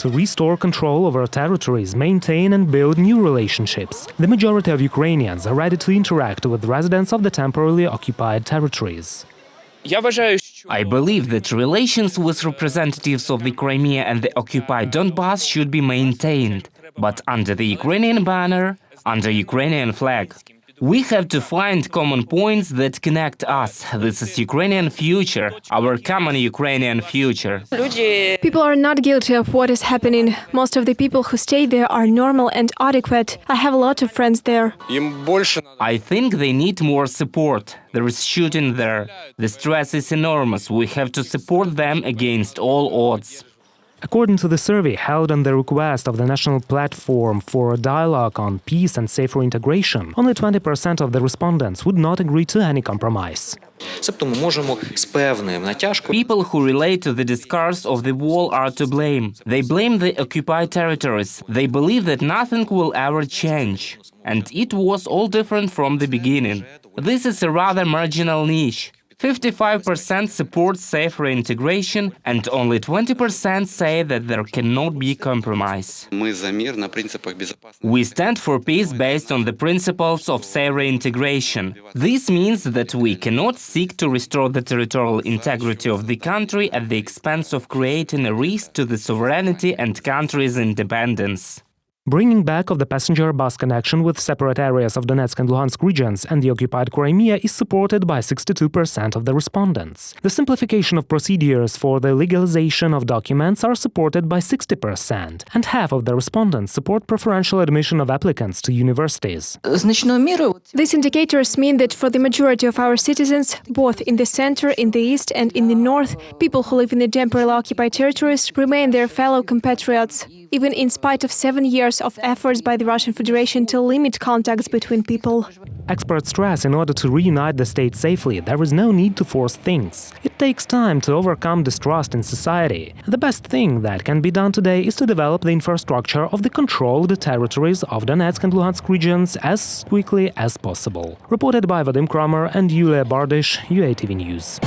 to restore control over territories, maintain and build new relationships. The majority of Ukrainians are ready to interact with residents of the temporarily occupied territories. I believe that relations with representatives of the Crimea and the occupied Donbass should be maintained, but under the Ukrainian banner, under Ukrainian flag. We have to find common points that connect us. This is Ukrainian future, our common Ukrainian future. People are not guilty of what is happening. Most of the people who stay there are normal and adequate. I have a lot of friends there. I think they need more support. There is shooting there. The stress is enormous. We have to support them against all odds. According to the survey held on the request of the National Platform for a Dialogue on Peace and Safe Reintegration, only 20% of the respondents would not agree to any compromise. People who relate to the discourse of the wall are to blame. They blame the occupied territories. They believe that nothing will ever change. And it was all different from the beginning. This is a rather marginal niche. 55% support safe reintegration, and only 20% say that there cannot be compromise. We stand for peace based on the principles of safe reintegration. This means that we cannot seek to restore the territorial integrity of the country at the expense of creating a risk to the sovereignty and country's independence. Bringing back of the passenger bus connection with separate areas of Donetsk and Luhansk regions and the occupied Crimea is supported by 62% of the respondents. The simplification of procedures for the legalization of documents are supported by 60%, and half of the respondents support preferential admission of applicants to universities. These indicators mean that for the majority of our citizens, both in the center, in the east and in the north, people who live in the temporarily occupied territories remain their fellow compatriots, even in spite of 7 years of efforts by the Russian Federation to limit contacts between people. Experts stress in order to reunite the state safely, there is no need to force things. It takes time to overcome distrust in society. The best thing that can be done today is to develop the infrastructure of the controlled territories of Donetsk and Luhansk regions as quickly as possible. Reported by Vadim Kramer and Yulia Bardish, UATV News.